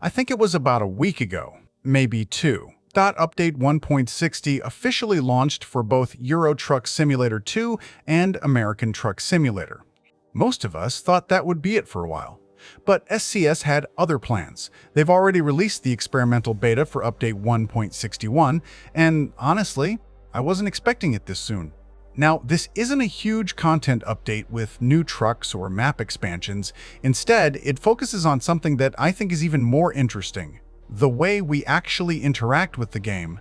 I think it was about a week ago, maybe two. Update 1.60 officially launched for both Euro Truck Simulator 2 and American Truck Simulator. Most of us thought that would be it for a while. But SCS had other plans. They've already released the experimental beta for Update 1.61, and honestly, I wasn't expecting it this soon. Now, this isn't a huge content update with new trucks or map expansions. Instead, it focuses on something that I think is even more interesting: the way we actually interact with the game.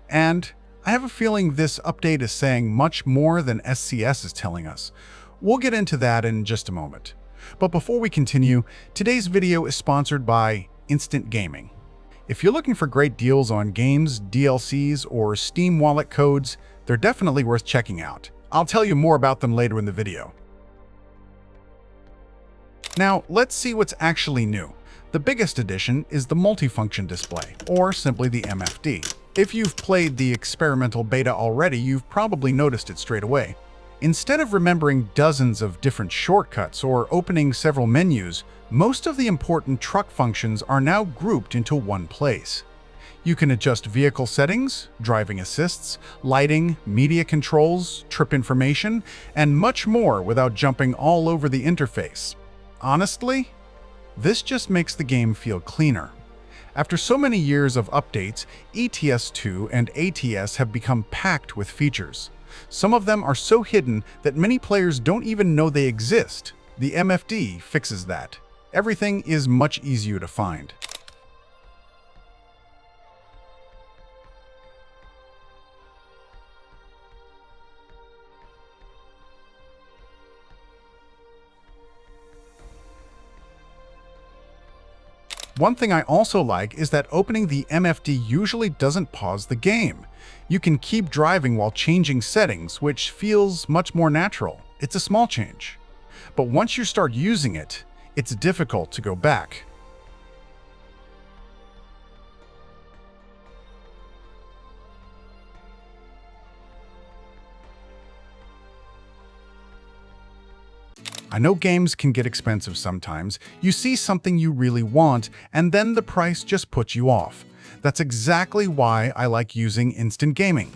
And I have a feeling this update is saying much more than SCS is telling us. We'll get into that in just a moment. But before we continue, today's video is sponsored by Instant Gaming. If you're looking for great deals on games, DLCs, or Steam wallet codes, they're definitely worth checking out. I'll tell you more about them later in the video. Now, let's see what's actually new. The biggest addition is the multifunction display, or simply the MFD. If you've played the experimental beta already, you've probably noticed it straight away. Instead of remembering dozens of different shortcuts or opening several menus, most of the important truck functions are now grouped into one place. You can adjust vehicle settings, driving assists, lighting, media controls, trip information, and much more without jumping all over the interface. Honestly, this just makes the game feel cleaner. After so many years of updates, ETS2 and ATS have become packed with features. Some of them are so hidden that many players don't even know they exist. The MFD fixes that. Everything is much easier to find. One thing I also like is that opening the MFD usually doesn't pause the game. You can keep driving while changing settings, which feels much more natural. It's a small change. But once you start using it, it's difficult to go back. I know games can get expensive sometimes. You see something you really want, and then the price just puts you off. That's exactly why I like using Instant Gaming.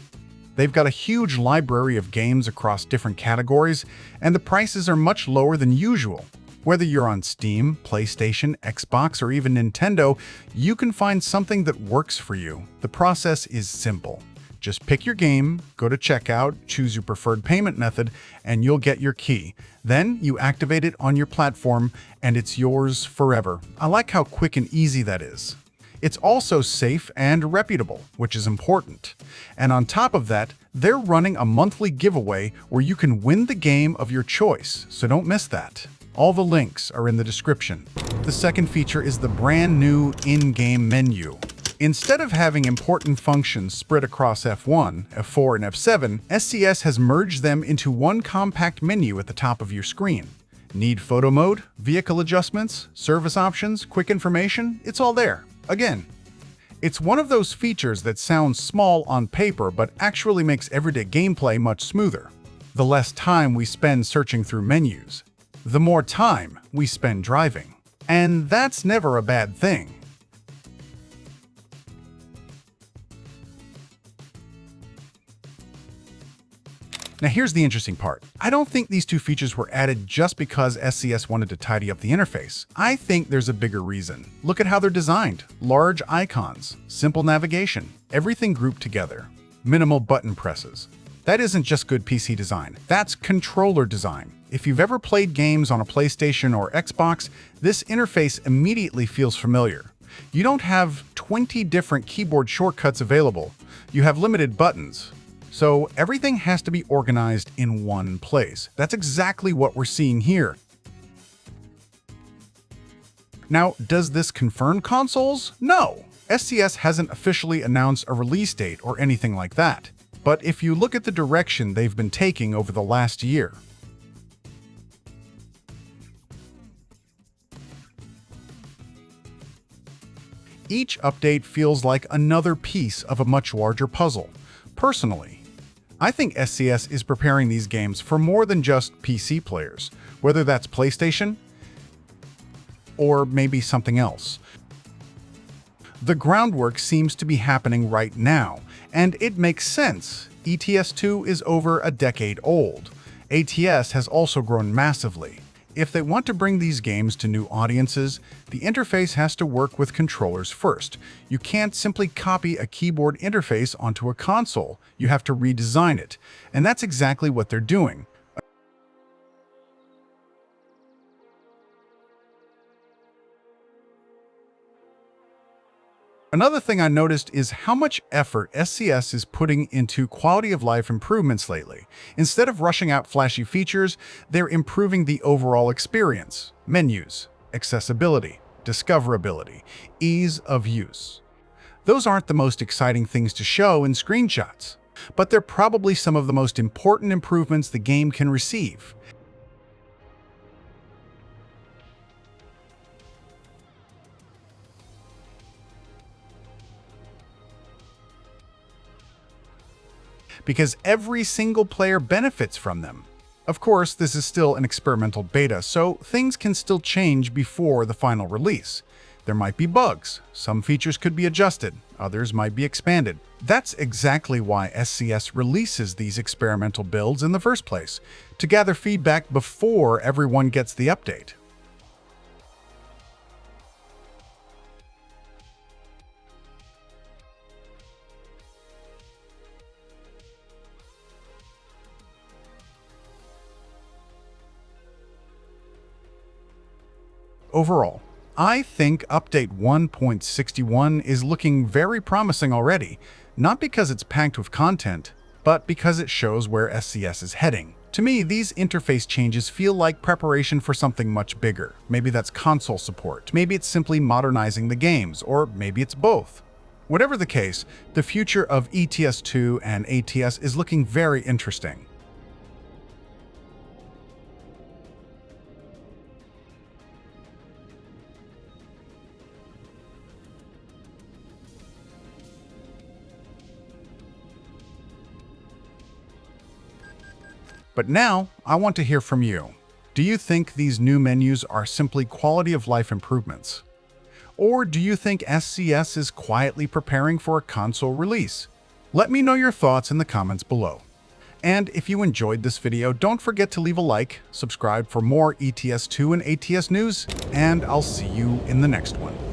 They've got a huge library of games across different categories, and the prices are much lower than usual. Whether you're on Steam, PlayStation, Xbox, or even Nintendo, you can find something that works for you. The process is simple. Just pick your game, go to checkout, choose your preferred payment method, and you'll get your key. Then you activate it on your platform, and it's yours forever. I like how quick and easy that is. It's also safe and reputable, which is important. And on top of that, they're running a monthly giveaway where you can win the game of your choice, so don't miss that. All the links are in the description. The second feature is the brand new in-game menu. Instead of having important functions spread across F1, F4, and F7, SCS has merged them into one compact menu at the top of your screen. Need photo mode, vehicle adjustments, service options, quick information? It's all there. Again, it's one of those features that sounds small on paper but actually makes everyday gameplay much smoother. The less time we spend searching through menus, the more time we spend driving. And that's never a bad thing. Now here's the interesting part. I don't think these two features were added just because SCS wanted to tidy up the interface. I think there's a bigger reason. Look at how they're designed. Large icons, simple navigation, everything grouped together. Minimal button presses. That isn't just good PC design, that's controller design. If you've ever played games on a PlayStation or Xbox, this interface immediately feels familiar. You don't have 20 different keyboard shortcuts available. You have limited buttons. So everything has to be organized in one place. That's exactly what we're seeing here. Now, does this confirm consoles? No. SCS hasn't officially announced a release date or anything like that. But if you look at the direction they've been taking over the last year, each update feels like another piece of a much larger puzzle. Personally, I think SCS is preparing these games for more than just PC players, whether that's PlayStation or maybe something else. The groundwork seems to be happening right now, and it makes sense. ETS2 is over a decade old. ATS has also grown massively. If they want to bring these games to new audiences, the interface has to work with controllers first. You can't simply copy a keyboard interface onto a console. You have to redesign it. And that's exactly what they're doing. Another thing I noticed is how much effort SCS is putting into quality of life improvements lately. Instead of rushing out flashy features, they're improving the overall experience. Menus, accessibility, discoverability, ease of use. Those aren't the most exciting things to show in screenshots, but they're probably some of the most important improvements the game can receive. Because every single player benefits from them. Of course, this is still an experimental beta, so things can still change before the final release. There might be bugs, some features could be adjusted, others might be expanded. That's exactly why SCS releases these experimental builds in the first place, to gather feedback before everyone gets the update. Overall, I think Update 1.61 is looking very promising already, not because it's packed with content, but because it shows where SCS is heading. To me, these interface changes feel like preparation for something much bigger. Maybe that's console support, maybe it's simply modernizing the games, or maybe it's both. Whatever the case, the future of ETS2 and ATS is looking very interesting. But now, I want to hear from you. Do you think these new menus are simply quality of life improvements? Or do you think SCS is quietly preparing for a console release? Let me know your thoughts in the comments below. And if you enjoyed this video, don't forget to leave a like, subscribe for more ETS2 and ATS news, and I'll see you in the next one.